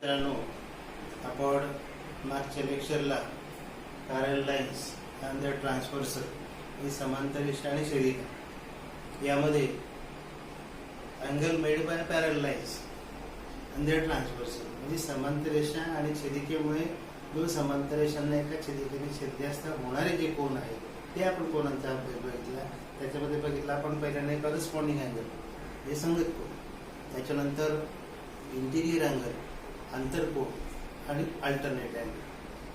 मित्रांनो, आपण मागच्या लेक्चरला पॅरल लाईन्स अँड द ट्रान्सव्हर्सल ही समांतर रेषा आणि छेदिका यामध्ये अँगल मेड बाय पॅरल लाईन्स अँड द ट्रान्सव्हर्सल म्हणजे समांतर रेषा आणि छेदिकेमुळे दोन समांतर रेषांना एका छेदिकेने छेदले असता होणारे जे कोन आहे ते आपण कोनांचा अभ्यास बघितला. त्याच्यामध्ये बघितला आपण पहिल्यांदा करस्पॉन्डिंग अँगल हे संगत कोन, त्याच्यानंतर इंटिरियर अँगल, आंतरकोन आणि अल्टरनेट अँगल,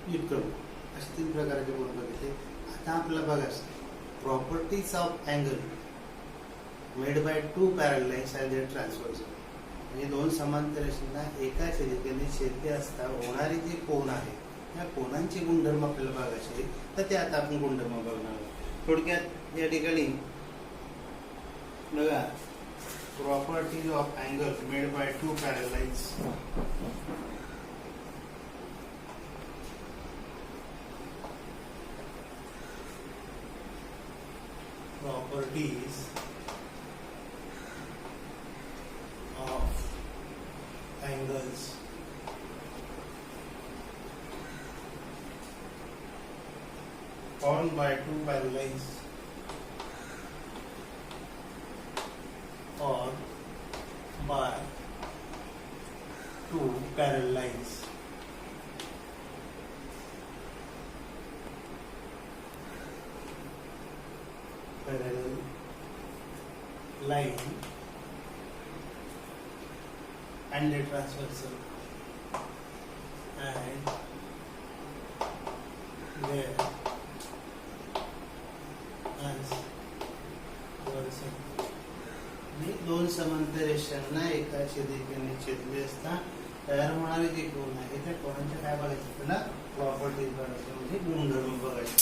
व्युत्क्रम कोन असे तीन प्रकारचे कोन बघितले. आता आपल्याला बघायचं properties of angle made by two पॅरल लाईन्स अँड देअर ट्रान्सव्हर्सल म्हणजे दोन समांतर रेषांना एका छेदिकेने छेदले असता होणारे जे कोन आहे त्या कोनांचे गुणधर्म आपल्याला बघायचे. तर ते आता आपण गुणधर्म बघणार आहोत. थोडक्यात या ठिकाणी बघा properties of angle made by two parallel lines. Properties of angles formed by two parallel lines or by two parallel lines. Parallel line and the transversal and their transversal दोन समांतर रेषांना एका छेदिकेने छेदले असता तयार होणारे जे कोन आहे त्या कोनांच्या काय बघायचं, त्याला प्रॉपर्टीज बघायचं म्हणजे गुणधर्म बघायचे.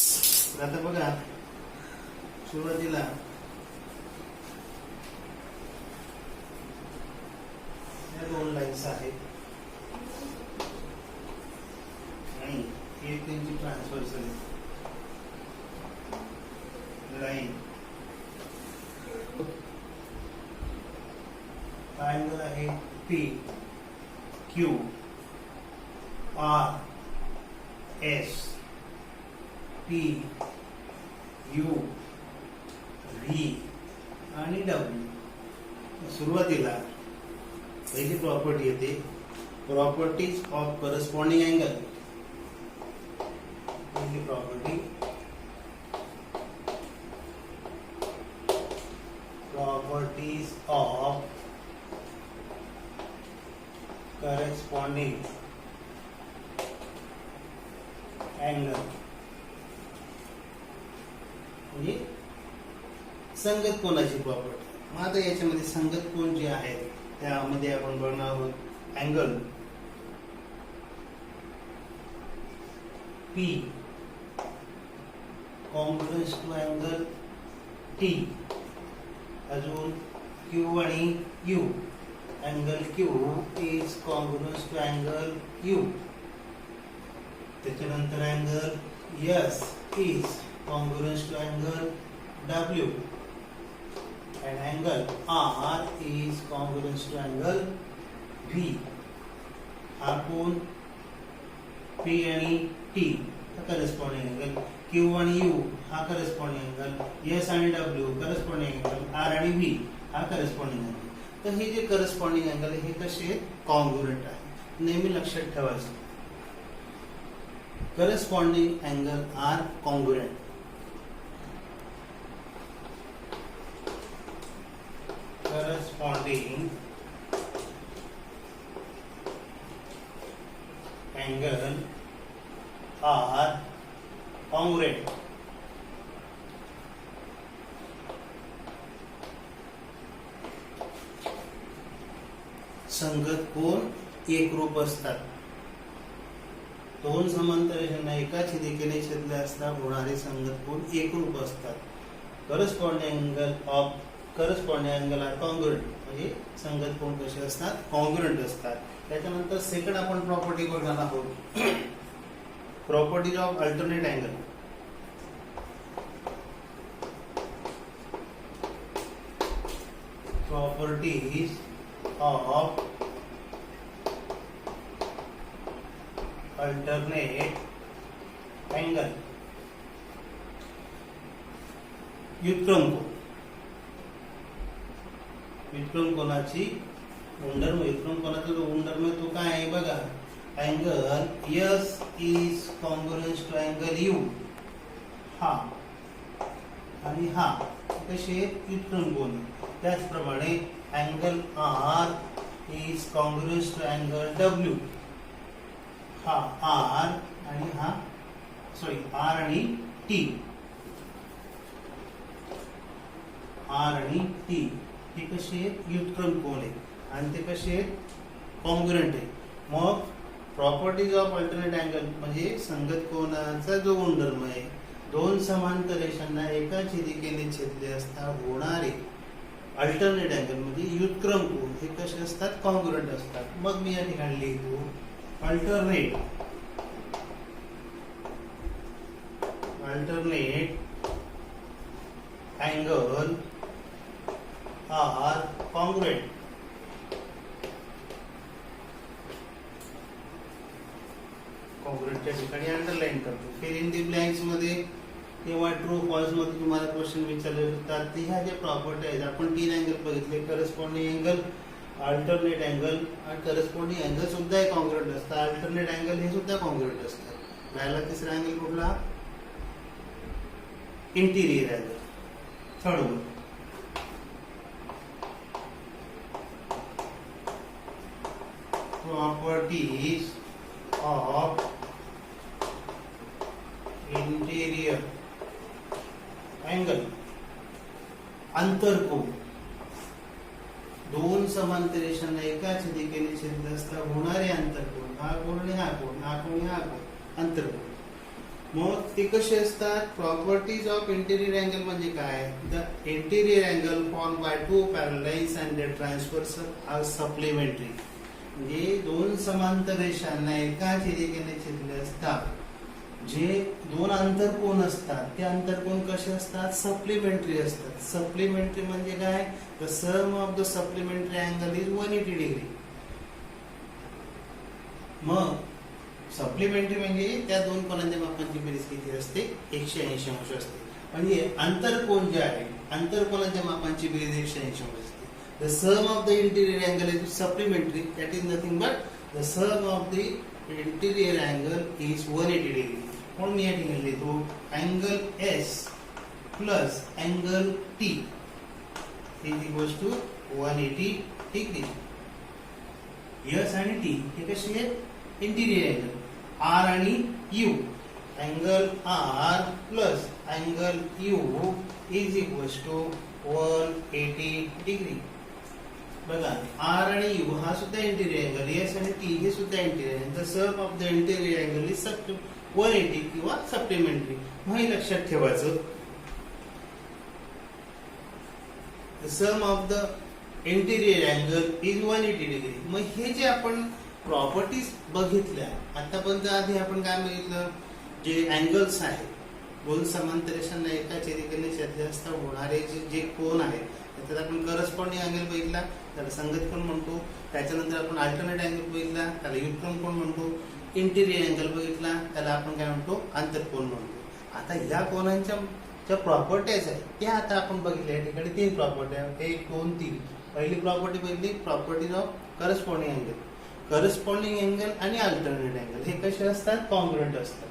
तर आता बघा सुरुवातीला या दोन लाईन्स आहेत आणि हे त्यांची ट्रान्सव्हर्सल लाईन अँगल आहे P Q R S T U V आणि डब्ल्यू. सुरुवातीला पहिली प्रॉपर्टी येते प्रॉपर्टीज ऑफ करस्पॉन्डिंग अँगल. पहिली property properties of corresponding angle म्हणजे संगत कोनाची प्रॉपर्टी. मग आता याच्यामध्ये संगत कोन जे आहेत त्यामध्ये आपण बघणार आहोत angle P congruent to angle T, अजून Q आणि U. Angle Q is congruous to angle U. त्याच्यानंतर angle S is congruous to angle W and angle R is congruous to angle V. हा कोन P आणि T हा corresponding angle, Q आणि U हा corresponding angle, S आणि W corresponding angle, R आणि V हा corresponding angle. तर हे जे करस्पॉन्डिंग अँगल हे कसे कॉन्ग्रुएंट आहे, नेहमी लक्षात ठेवायचं. Corresponding angle are congruent. Corresponding angle are congruent. संगत कोन एकरूप असतात. दोन समांतर रेषांना एका छेदिकेने छेदले असता होणारे संगत कोन एकरूप असतात. करस्पॉन्डिंग अँगल आर कॉन्ग्रुएंट म्हणजे संगत कोन कसे असतात, कॉन्ग्रुएंट असतात. त्याच्यानंतर सेकंड आपण प्रॉपर्टी बघणार आहोत properties of alternate angle. properties of alternate angle व्युत्क्रम कोन. व्युत्क्रम कोनाची गुणधर्म, व्युत्क्रम कोनाचा जो गुणधर्म तो काय आहे बघा. Angle S is congruent to angle U, हा आणि हा कसे व्युत्क्रम कोन. त्याचप्रमाणे angle R is congruent to angle W, हा आर आणि हा आर आणि टी, आर आणि टी हे कसे व्युत्क्रम कोन आहे आणि ते कसे कॉन्ग्रुएंट आहे. मग प्रॉपर्टीज ऑफ अल्टरनेट अँगल म्हणजे संगत कोनाचा जो गुणधर्म आहे, दोन समांतर रेषांना एका छेदिकेने छेदले असता होणारे अल्टरनेट अँगल म्हणजे व्युत्क्रम कोन हे कसे असतात, कॉन्ग्रुएंट असतात. मग मी या ठिकाणी लिहितो अल्टरनेट अँगल आर कॉन्ग्रुएंट. कॉन्ग्रुएंटच्या ठिकाणी अंडरलाईन करतो. फिर इन दी ब्लँक्स मध्ये किंवा ट्रू फॉल्स मध्ये तुम्हाला क्वेश्चन विचारले जातात. ह्या ज्या प्रॉपर्टी आहेत, आपण 3 अँगल बघितले, करस्पॉन्डिंग अँगल, अल्टरनेट अँगल आणि करस्पॉन्डिंग अँगल सुद्धा कॉन्ग्रुएंट असतात. अल्टरनेट अँगल हे सुद्धा कॉन्ग्रुएंट असतात. राहिला तिसरा अँगल कुठला, interior angle. Third one properties of interior angle, अंतरकोन. दोन समांतर रेषांना एका छेदिकेने छेदले असता होणारे अंतरकोन, हा कोन आणि हा कोन, हा कोन आणि हा कोन, अंतरकोन. मग ते कसे असतात. प्रॉपर्टीज ऑफ इंटिरियर अँगल म्हणजे काय, the interior angle form by two parallel lines and their transversal are supplementary. म्हणजे दोन समांतर रेषांना एका छेदिकेने छेदले असतात जे दोन अंतरकोन असतात, ते अंतरकोन कसे असतात, सप्लिमेंटरी असतात. सप्लिमेंटरी म्हणजे काय, the sum of the supplementary angle is 180 degree. मग सप्लिमेंटरी म्हणजे त्या दोन कोनांच्या मापांची बेरीज किती असते, 180 अंश असते. म्हणजे अंतरकोन जे आहे, अंतरकोनाच्या मापांची बेरीज 180 अंश असते. The sum of the interior angle is supplementary, that is nothing but the sum of the interior angle is 180 degree. म्हणून मी या ठिकाणी लिहितो angle S plus angle T is equals to 180 degree. S आणि टी हे कसे आहेत, interior angle. R आणि U, angle R plus angle U is equals to 180 degree. बघा आर आणि यू हा सुद्धा इंटिरियर अँगल, एस आणि टी हे सुद्धा interior angle. The sum of the interior angle is 180 किंवा सप्लिमेंटरी. मग हे लक्षात ठेवायचं, the sum of the interior angle is 180 degree. मग हे जे आपण प्रॉपर्टीज बघितल्या आतापर्यंत, आधी आपण काय बघितलं, जे अँगल्स आहेत, दोन समांतर रेषांना एका छेदिकेने छेदले असता होणारे जे कोन आहेत, त्याच्यात आपण करस्पॉन्डिंग अँगल बघितला, त्याला संगत कोन म्हणतो. त्याच्यानंतर आपण अल्टरनेट अँगल बघितला, त्याला व्युत्क्रम कोन म्हणतो. इंटिरियर अँगल बघितला, त्याला आपण काय म्हणतो, आंतरकोन म्हणतो. आता या कोनांच्या ज्या प्रॉपर्टीज आहेत त्या आता आपण बघितल्या. या ठिकाणी 3 प्रॉपर्टी आहेत, 1 2 3. पहिली प्रॉपर्टी बघितली, properties of corresponding angle. Corresponding angle आणि अल्टरनेट अँगल हे कसे असतात, कॉन्ग्रुएंट असतात.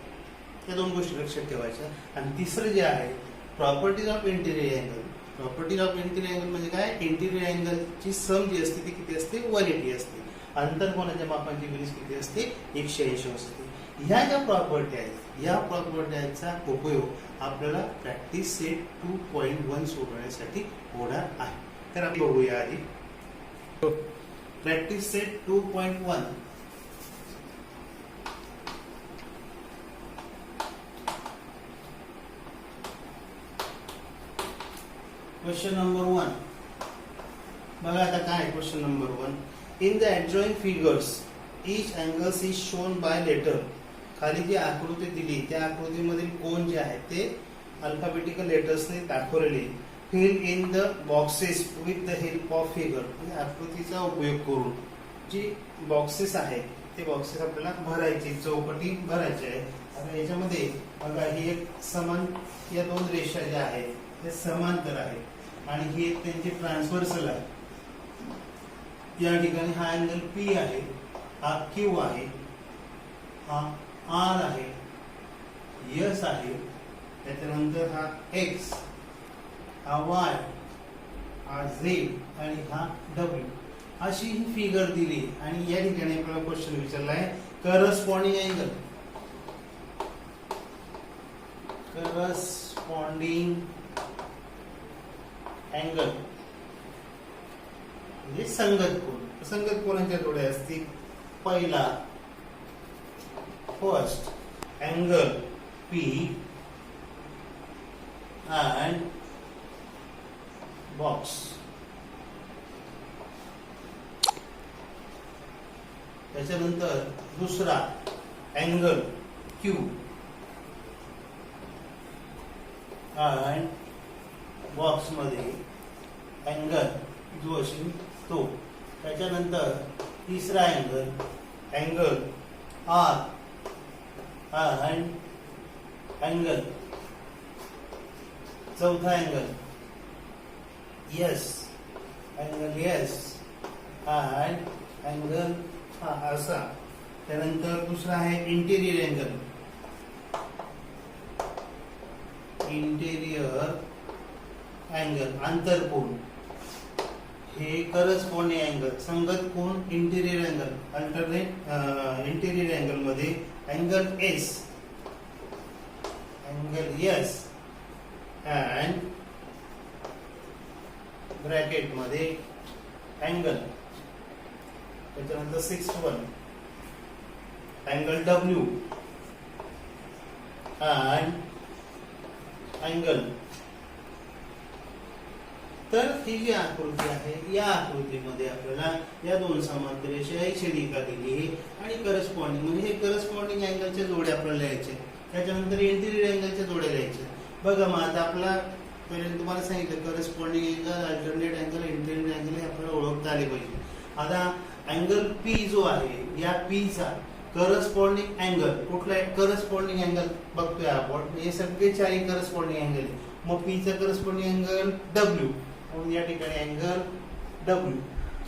या दोन गोष्टी लक्षात ठेवायच्या. आणि तिसरं जे आहे properties of interior angle. Properties of interior angle म्हणजे काय, इंटिरियर अँगलची सम जी असते ती किती असते, 180 असते. अंतरकोनाच्या मापांची बेरीज किती असते, 180 असते. ह्या ज्या प्रॉपर्टी आहेत, या प्रॉपर्टीचा उपयोग आपल्याला प्रॅक्टिस सेट 2.1 सोडवण्यासाठी होणार आहे. तर आपण बघूया आधी प्रॅक्टिस सेट 2.1. Question number 1. बघा आता काय question number 1. In the adjoint figures each angles is shown by letter. खाली जी आकृती दिली त्या आकृतीमधील कोन जे आहेत ते अल्फाबेटिकल लेटर्सने दाखवलेले. Fill in the boxes with the help of figure. आकृतीचा उपयोग करून जी बॉक्सेस आहेत ते बॉक्सेस आपल्याला भरायचे, चौकटी भरायचे आहे. आता याच्यामध्ये बघा ही एक समान, या दोन रेषा ज्या आहेत ते समांतर आहेत आणि ही एक त्यांची ट्रान्सव्हर्सल आहे. या ठिकाणी हा अँगल P आहे, हा Q आहे, हा R आहे, S आहे, त्याच्यानंतर हा X, हा Y, हा Z आणि हा W अशी ही फिगर दिली. आणि या ठिकाणी आपल्याला क्वेश्चन विचारला आहे करस्पॉन्डिंग अँगल, करस्पॉन्डिंग अँगल म्हणजे संगत कोन. संगत कोनाच्या जोड्या असतील. पहिला first angle P and box. त्याच्यानंतर दुसरा अँगल Q आणि बॉक्स मध्ये अँगल जो असेल तो. त्याच्यानंतर तिसरा अँगल R आणि अँगल. चौथा अँगल अँगल S आणि अँगल हा असा. त्यानंतर दुसरा आहे इंटेरियर अँगल, आंतरकोन. हे करस्पॉन्डिंग अँगल, संगत कोन, interior angle. Alternate interior angle मध्ये अँगल S and ब्रॅकेट मध्ये अँगल. त्याच्यानंतर 6th angle W and angle. तर ही जी आकृती आहे या आकृतीमध्ये आपल्याला या दोन समांतर रेषा ही छेदिका दिली आहे आणि करस्पॉन्डिंग म्हणजे हे करस्पॉन्डिंग अँगलच्या जोड्या आपल्याला लिहायचे. त्याच्यानंतर इंटेरियर अँगलच्या जोड्या लिहायच्या. बघा मग आता आपला पहिले तुम्हाला सांगितलं corresponding angle, alternate angle, interior angle हे आपल्याला ओळखता आले पाहिजे. आता अँगल P जो आहे या P चा करस्पॉन्डिंग अँगल कुठला आहे? करस्पॉन्डिंग अँगल बघतोय आपण, हे सगळे चारही करस्पॉन्डिंग अँगल आहे. मग P चा करस्पॉन्डिंग अँगल W, म्हणून या ठिकाणी अँगल W.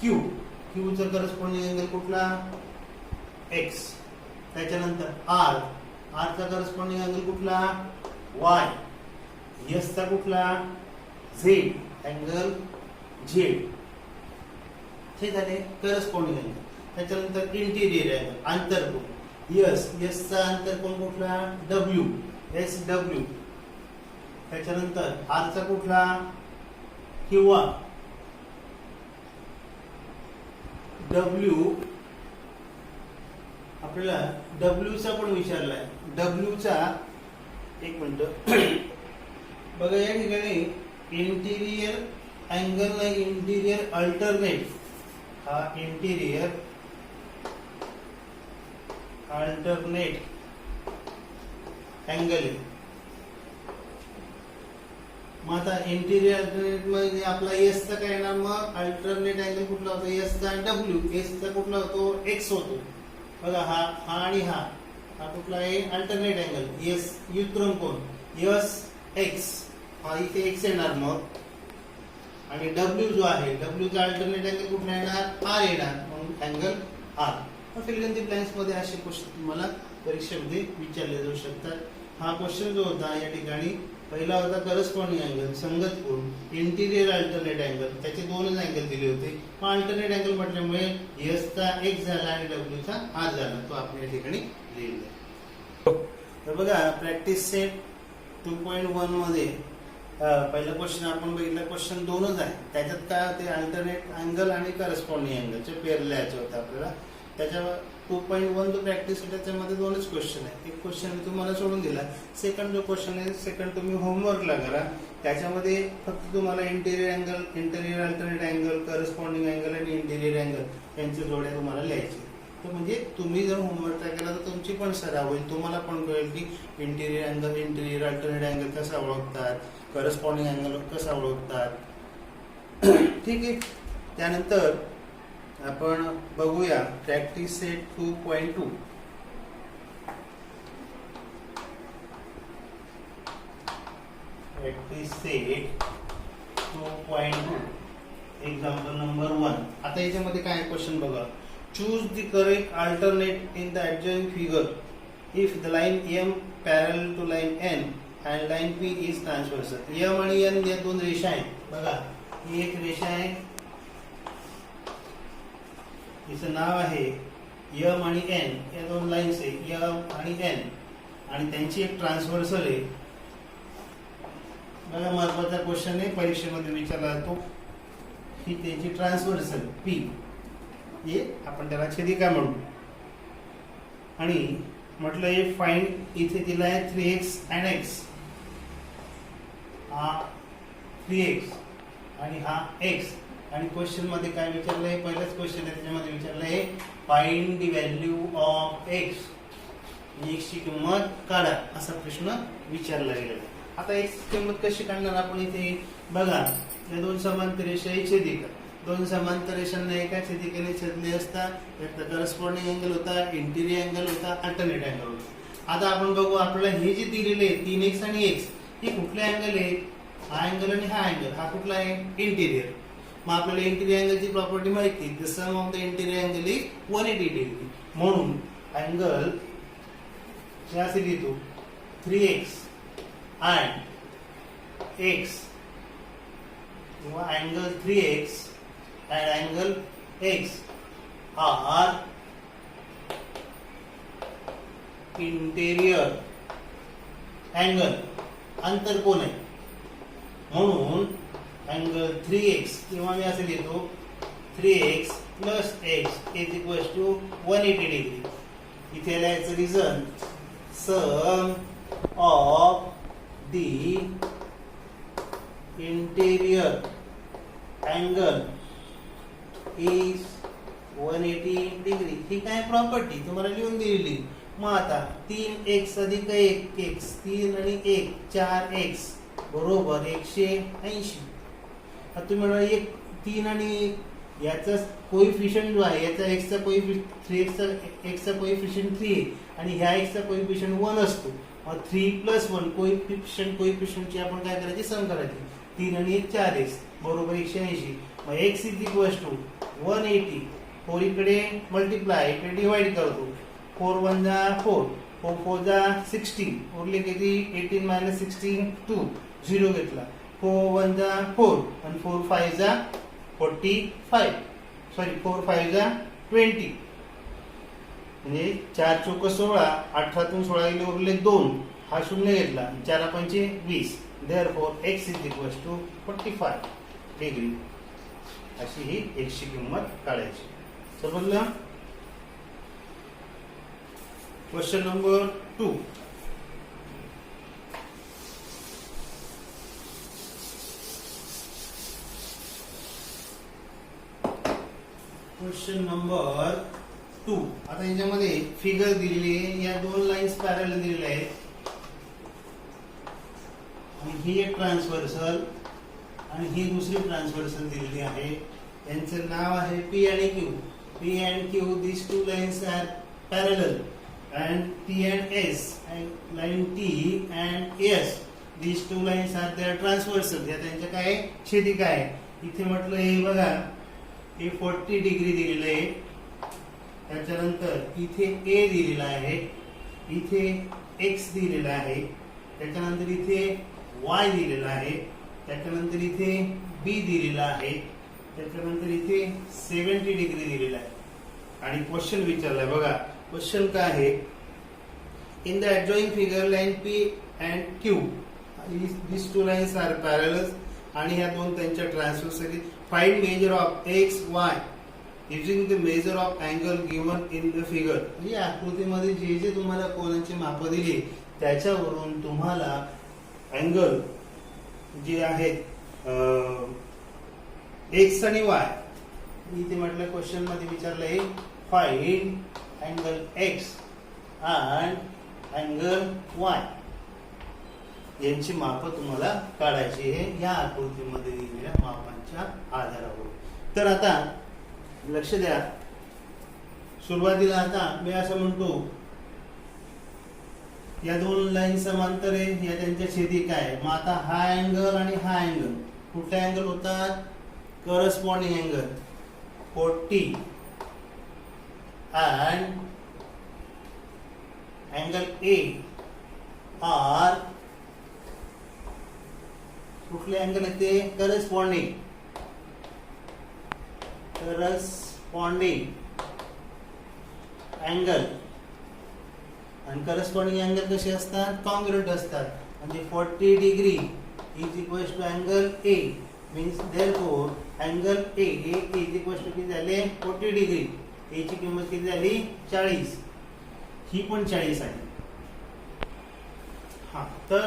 Q चा करस्पॉन्डिंग अँगल कुठला? X. त्याच्यानंतर R चा करस्पॉन्डिंग अँगल कुठला? Y. S चा कुठला? Z, angle Z. हे झाले करस्पॉन्डिंग अँगल. त्याच्यानंतर इंटेरियर अँगल, आंतरकोन. S चा आंतरकोन कुठला? W, SW. त्याच्यानंतर R चा कुठला? किंवा W. आपल्याला W चा पण विचारलाय. W चा एक मिनिट बघा या ठिकाणी इंटेरियर अँगल नाही, इंटेरियर अल्टरनेट. हा इंटेरियर अल्टरनेट अँगल आहे. मग आता इंटेरियर अल्टरनेट मध्ये आपला S चा काय येणार? मग अल्टरनेट अँगल कुठला होतो? S चा W. S चा कुठला होतो? X होतो. बघा हा आणि हा कुठला आहे? Alternate angle. S युत्रण कोन S X, हा इथे X येणार. मग आणि W जो आहे W चा अल्टरनेट अँगल कुठला येणार? R येणार, म्हणून angle R. Fill in the blanks मध्ये असे क्वेश्चन तुम्हाला परीक्षेमध्ये विचारले जाऊ शकतात. हा क्वेश्चन जो होता या ठिकाणी पहिला होता करस्पॉन्डिंग अँगल, संगत कोन, इंटेरियर अल्टरनेट अँगल. त्याचे दोनच अँगल दिले होते. मग अल्टरनेट अँगल म्हटल्यामुळे S चा X झाला आणि W चा R झाला. तो आपण या ठिकाणी लिहिला. तर बघा प्रॅक्टिस सेट 2.1 मध्ये पहिला क्वेश्चन आपण बघितला. क्वेश्चन दोनच आहे. त्याच्यात काय होते? अल्टरनेट अँगल आणि करस्पॉन्डिंग अँगलचे पेअर लिहायचे होते आपल्याला. त्याच्या 2.1 जो प्रॅक्टिस आहे त्याच्यामध्ये दोनच क्वेश्चन आहे. एक क्वेश्चन मी तुम्हाला सोडून दिला. सेकंड जो क्वेश्चन आहे सेकंड तुम्ही होमवर्कला करा. त्याच्यामध्ये फक्त तुम्हाला interior angle, interior alternate angle, corresponding angle आणि इंटेरियर अँगल यांच्या जोड्या तुम्हाला लिहायचे. तर म्हणजे तुम्ही जर होमवर्क केला तर तुमची पण सराव होईल. तुम्हाला पण कळेल की interior angle, interior alternate angle कसा ओळखतात, करस्पॉन्डिंग अँगल कसा ओळखतात. ठीक आहे. त्यानंतर आपण बघूया practice set 2.2. Practice set 2.2 example number 1. आता याच्यामध्ये काय क्वेश्चन बघा. Choose the correct alternate in the adjoining figure if the line M parallel to line N and line P is transversal. M आणि N या दोन रेषा आहेत बघा. ही एक रेषा आहे, हिचं नाव आहे M आणि N. या दोन लाईन्स आहे M आणि N आणि त्यांची एक ट्रान्सव्हर्सल आहे बघा. महत्वाचा क्वेश्चन आहे, परीक्षेमध्ये विचारला जातो. ही त्याची ट्रान्सव्हर्सल P, हे आपण त्याला छेदिका म्हणू. आणि म्हटलं हे फाइंड, इथे दिला आहे 3x and x. हा 3x आणि हा x. आणि क्वेश्चन मध्ये काय विचारलंय, पहिलाच क्वेश्चन आहे त्याच्यामध्ये विचारलंय find the value of x. x ची किंमत काढा असा प्रश्न विचारला गेलेला आहे. आता x ची किंमत कशी काढणार आपण, इथे बघा या दोन समांतर रेषा आहे छेदिका. दोन समांतर रेषांना एका छेदिकेने छेदले असता त्याचा करस्पॉन्डिंग अँगल होता, इंटिरियर अँगल होता, अल्टरनेट अँगल होता. आता आपण बघू आपल्याला हे जे दिलेले 3x आणि x हे कुठले अँगल आहे, हा अँगल आणि हा अँगल. हा कुठला आहे, इंटिरियर. मग आपल्याला इंटिरियर अँगलची प्रॉपर्टी माहिती, the sum of the interior angle is 180 degree. म्हणून अँगल हे असे लिहितो 3x and x किंवा angle 3x and angle x are interior angle. अंतर कोण आहे म्हणून अँगल 3x किंवा मी असे लिहितो 3x plus x is equals to 180 degree. इथे लिहायचं reason, sum of the interior angle is 180 degree. ही काय प्रॉपर्टी तुम्हाला लिहून दिलेली. मग आता 3x अधिक 1x, 3 आणि 1 4x बरोबर 180. आता तुम्ही म्हणा 3 आणि याचा कोइफिशियंट जो आहे, याचा x चा कोइफिशियंट 3x चा x चा कोइफिशियंट 3 आहे आणि ह्या x चा कोइफिशियंट 1 असतो. मग 3 + 1 कोइफिशियंटची आपण काय करायची, सम करायची. 3 आणि 1 4x बरोबर 180. मग x इज इक्वल्स टू 180. 4 इकडे मल्टिप्लाय, इकडे डिवाइड करतो. 4 1 जा 4, 4 4 जा 16, उरले किती 18 - 16 2, 0 घेतला. 4 1 जा 4 आणि 4 5 जा 45, सॉरी 4 5 जा 20. म्हणजे 4 चौक 16, 18 तून 16 गेले उरले 2, हा शून्य घेतला. 4 पंचे 20. Therefore x is equals to 45 degree. अशी ही x ची किंमत काढायची. समजलं. Question number 2. Question number 2. आता याच्यामध्ये फिगर दिलेली आहे, या दोन लाईन्स पॅरलल दिलेल्या आहेत आणि ही एक ट्रान्सव्हर्सल आणि ही दुसरी ट्रान्सव्हर्सल दिलेली आहे. यांचं नाव आहे P आणि Q. P and Q, these two lines are parallel, and T and S, and line T and S, these two lines are their transversal. या त्यांच्या काय छेदिका आहे. इथे म्हटलं हे बघा, हे 40 डिग्री दिलेलं आहे. त्याच्यानंतर इथे A दिलेला आहे, इथे X दिलेला आहे, त्याच्यानंतर इथे Y दिलेला आहे, त्याच्यानंतर इथे B दिलेला आहे, त्याच्यानंतर इथे 70 डिग्री दिलेला आहे. आणि क्वेश्चन विचारलाय बघा. क्वेश्चन काय आहे, in the adjoining figure line P and Q, these two lines are parallel आणि ह्या दोन त्यांच्या transversal. Find measure of x y using the measure of angle given in the figure. म्हणजे आकृतीमध्ये जे जे तुम्हाला कोनाची माप दिली त्याच्यावरून तुम्हाला अँगल जे आहेत x आणि y, इथे म्हटलं क्वेश्चन मध्ये विचारलंय find angle x and angle y, यांची माप तुम्हाला काढायची आहे या आकृतीमध्ये दिलेल्या मापांच्या आधारावर. तर आता लक्ष द्या. सुरुवातीला आता मी असं म्हणतो या दोन लाईन समांतर आहे, या त्यांच्या छेदी काय. मग आता हा अँगल आणि हा अँगल कुठले अँगल होतात, corresponding angle 40 and angle A are कुठले अँगल आहेत ते, करस्पॉन्डिंग अँगल. आणि करस्पॉन्डिंग अँगल कसे असतात, कॉन्ग्रुएंट असतात. म्हणजे 40 degree is equal to angle A, means therefore angle A is equal to किती झाले 40 डिग्री. ए ची किंमत किती झाली 40, ही पण 40 आहे. हा तर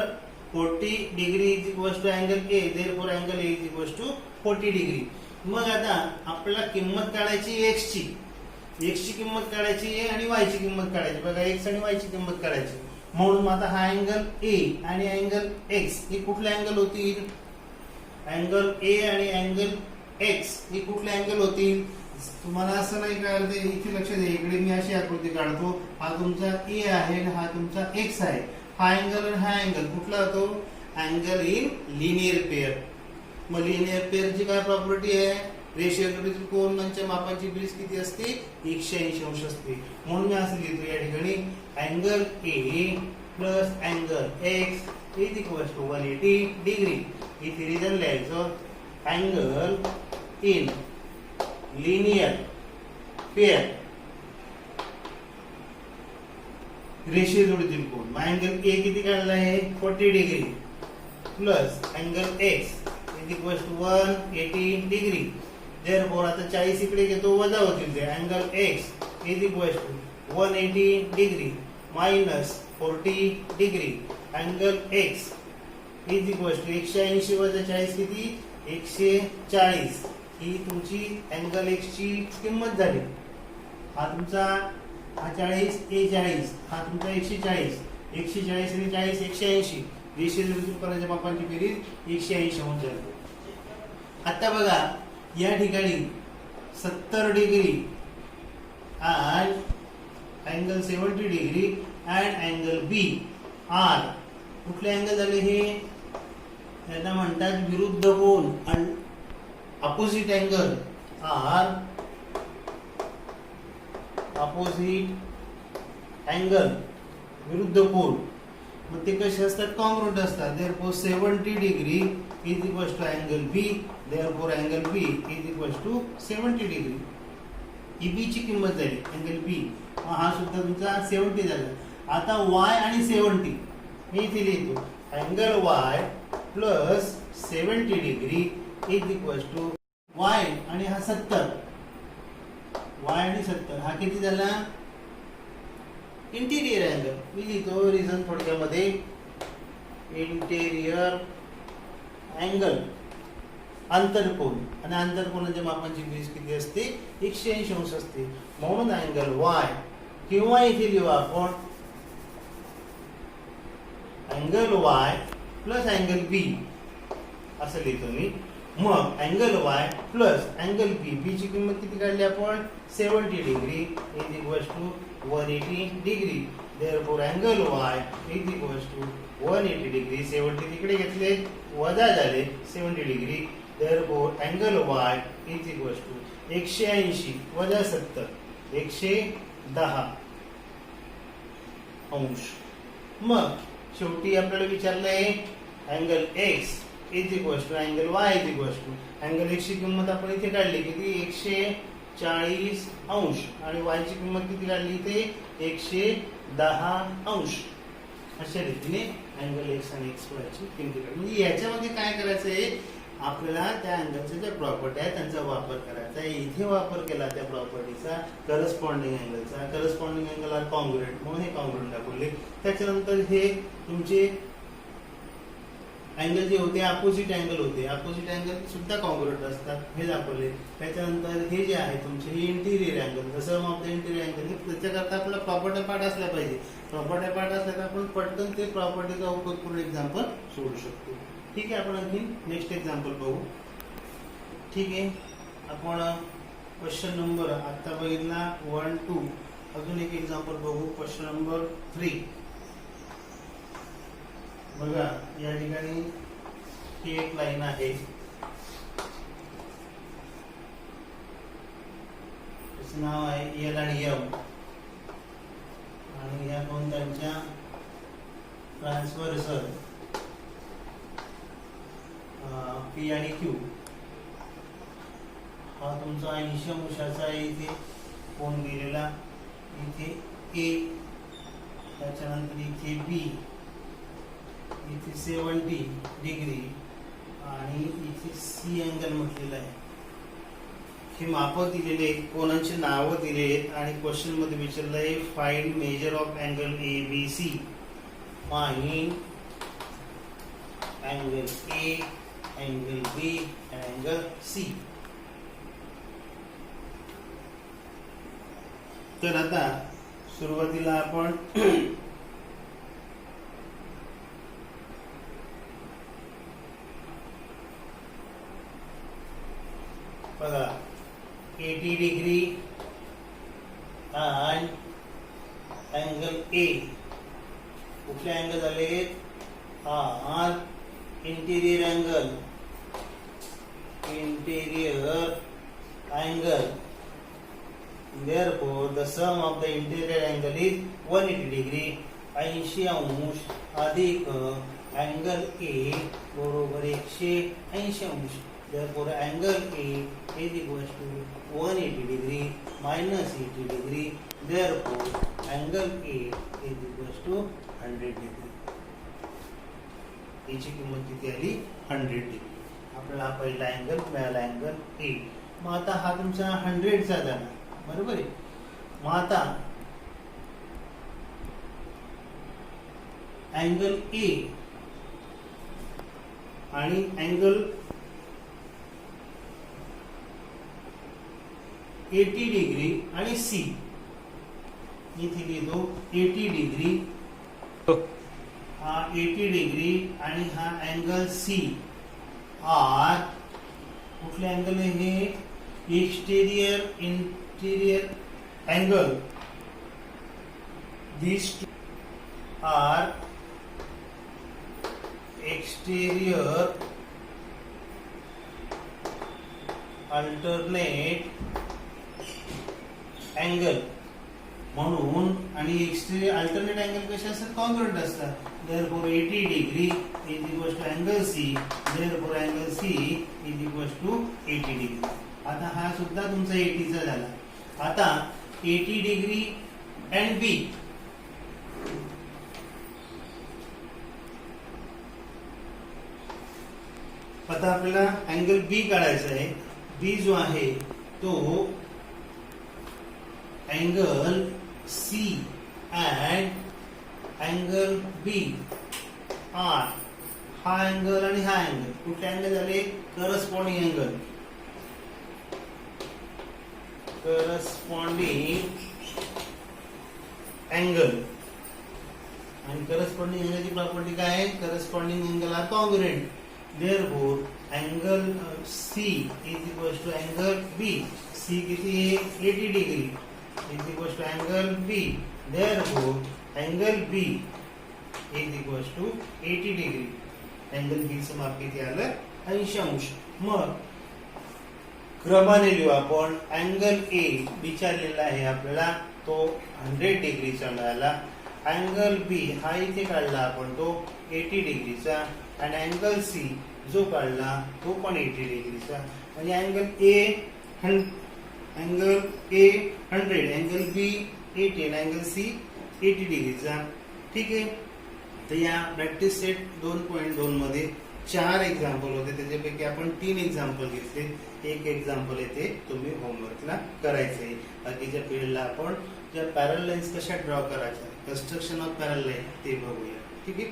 40 degree is equal to angle A, therefore angle A is equal to 40 degree. मग आता आपल्याला किंमत काढायची एक्स ची किंमत काढायची आहे आणि वाय ची किंमत काढायची. बघा एक्स आणि वाय ची किंमत काढायची. म्हणून आता हा अँगल ए आणि अँगल एक्स हे कुठले अँगल होतील, अँगल ए आणि अँगल एक्स हे कुठले अँगल होतील. तुम्हाला असं नाही कळलं ते इथे लक्ष द्या. इकडे मी अशी आकृती काढतो. हा तुमचा ए आहे आणि हा तुमचा एक्स आहे. हा अँगल आणि हा अँगल कुठला होतो, अँगल इन लिनियर पेअर. मग लिनियर पेअरची काय प्रॉपर्टी आहे, रेषीय जोडीतील कोनांच्या मापांची बेरीज किती असते, 180 अंश असते. म्हणून मी असं लिहितो या ठिकाणी angle A plus angle X is equal to 180 degree. इथे रिझन लिहायचं अँगल इन लिनियर पेअर रेषीय जोडीतील कोन. अँगल ए किती काढला आहे 40 degree plus angle X is equal to 180 degree. Therefore आता 40 इकडे घेतो वजा होतील ते. Angle X is equal to 180 degree minus 40 degree. Angle X is equal to 180 वजा 40 किती 140. ही तुमची अँगल एक्स ची किंमत झाली. हा तुमचा हा 40 ए 40 हा तुमचा 140. 140 आणि 40 180. रेषीय जोडीतील कोनाच्या मापांची बेरीज 180 अंश झाली. आता बघा या ठिकाणी 70 degree and angle 70 degree and angle B are कुठले अँगल झाले हे, यांना म्हणतात विरुद्ध कोन. आणि opposite angle are opposite angle विरुद्ध कोन. मग ते कसे असतात, कॉन्ग्रुएंट असतात. Therefore 70 degree is equal to angle B, therefore angle B is equal to 70 degree. ही बी ची किंमत झाली अँगल बी. हा सुद्धा तुमचा 70 झाला. आता वाय आणि 70 मी इथे लिहितो angle Y plus 70 degree is equal to Y आणि हा 70. वाय आणि 70 हा किती झाला इंटिरियर अँगल. मी लिहितो रिझन थोडक्यामध्ये इंटेरियर अँगल आंतरकोन. आणि आंतरकोनाच्या मापांची बेरीज किती असते 180 अंश असते. म्हणून अँगल वाय किंवा इथे लिहू आपण angle Y plus angle B असं लिहितो मी. मग angle Y plus angle B, B ची किंमत किती काढली आपण 70 degree is equal to 180 degree. Therefore angle Y is equal to 180 degree. 70 तिकडे घेतले वजा झाले 70 degree. Therefore angle Y is equal to 180 वजा 70 110 अंश. मग शेवटी आपल्याला विचारलंय angle X is equal to angle Y is equal to. Angle x ची किंमत आपण इथे काढली किती 140 अंश आणि वाय ची किंमत किती काढली इथे 110 अंश. अशा रीतीने अँगल एक्स आणि एक्स वाय ची किंमत काढली. म्हणजे याच्यामध्ये काय करायचं आहे आपल्याला, त्या अँगलच्या ज्या प्रॉपर्टी आहेत त्यांचा वापर करायचा आहे. इथे वापर केला त्या प्रॉपर्टीचा करस्पॉन्डिंग अँगलचा. करस्पॉन्डिंग अँगल आर कॉन्ग्रुएंट म्हणून हे कॉन्ग्रुएंट दाखवले. त्याच्यानंतर हे तुमचे अँगल जे होते अपोजिट अँगल होते. अपोजिट अँगल सुद्धा कॉन्ग्रुएंट असतात हे दाखवले. त्याच्यानंतर हे जे आहे तुमचे हे interior angle, the sum of the interior angle. त्याच्याकरता आपला प्रॉपर्टी पार्ट असला पाहिजे. प्रॉपर्टी पार्ट असला तर आपण पटकन ते प्रॉपर्टीचा उपयोग करून एक्झाम्पल सोडू शकतो. ठीक आहे, आपण आणखी नेक्स्ट एक्झाम्पल पाहू. ठीक आहे, आपण क्वेश्चन नंबर आता बघितला 1, 2. अजून एक एक्झाम्पल बघू. Question number 3. बघा या ठिकाणी ही एक लाईन आहे. त्याचं नाव आहे एल आणि एम आणि या दोन त्यांच्या ट्रान्सव्हर्सल पी आणि क्यू. हा तुमचा 80 अंशाचा आहे इथे कोण दिलेला. इथे ए, त्याच्यानंतर इथे बी, इथे 70 डिग्री आणि इथे सी अँगल म्हटलेला आहे. हे माप दिलेले आहेत, कोणाची नावं दिले आहेत आणि क्वेश्चन मध्ये विचारलं आहे find measure of angle A B C. Find angle A, angle B आणि अँगल सी. तर आता सुरुवातीला आपण बघा 80 डिग्री आणि अँगल ए. कुठले अँगल झाले. R interior angle, therefore the sum of the interior angle is 180 degree. 80 अंश अधिक अँगल ए बरोबर 180 अंश. therefore angle A is equals to 180 degree minus 80 degree. therefore angle A is equals to 100 degree. याची किंमत किती आली 100 degree. आपल्याला हा पहिला अँगल मिळाला अँगल ए. मग आता हा तुमचा 100 चा झाला बरोबर आहे. मग आता अँगल ए आणि अँगल 80 डिग्री आणि सी. इथे लिहितो 80 डिग्री. हा 80 डिग्री आणि हा अँगल सी आर. कुठले अँगल आहे हे एक्सटेरियर इंटिरियर अँगल. दिस आर एक्सटेरियर अल्टरनेट अँगल म्हणून. आणि एक्सटेरियर अल्टरनेट अँगल कसे असतात कॉन्ग्रुएंट असतात. therefore 80 degree is equals to angle C. therefore angle C is equals to 80 degree. आता हा सुद्धा तुमचा 80 चा झाला. आता 80 डिग्री अँड बी. आता आपल्याला अँगल बी काढायचा आहे. बी जो आहे तो angle C and angle B are. हा अँगल आणि हा अँगल कुठले अँगल झाले करस्पॉन्डिंग अँगल. करस्पॉन्डिंग अँगल आणि करस्पॉन्डिंग अँगलची प्रॉपर्टी काय आहे. Corresponding angle are congruent. therefore angle C is equals to angle B. C किती आहे 80 degree is equals to angle B. therefore angle B is equals to 80 degree. Angle B चं माप किती आलं 80 अंश. मग क्रमाने लिहू आपण. अँगल ए विचारलेला आहे आपल्याला तो 100 डिग्रीचा मिळाला. अँगल बी हा इथे काढला आपण तो 80 डिग्रीचा आणि अँगल सी जो काढला तो पण 80 डिग्रीचा. म्हणजे अँगल ए 100, अँगल बी 80 आणि अँगल सी 80 डिग्रीचा. ठीक आहे. तर या प्रॅक्टिस सेट 2.2 मध्ये 4 एक्झाम्पल होते. त्याच्यापैकी आपण 3 एक्झाम्पल घेतले. एक एक्झाम्पल येते तुम्ही होमवर्कला करायचंय. बाकीच्या पिरियडला आपण ज्या पॅरल लाईन्स कशा ड्रॉ करायच्या, कन्स्ट्रक्शन ऑफ पॅरल लाईन ते बघूया. ठीक आहे.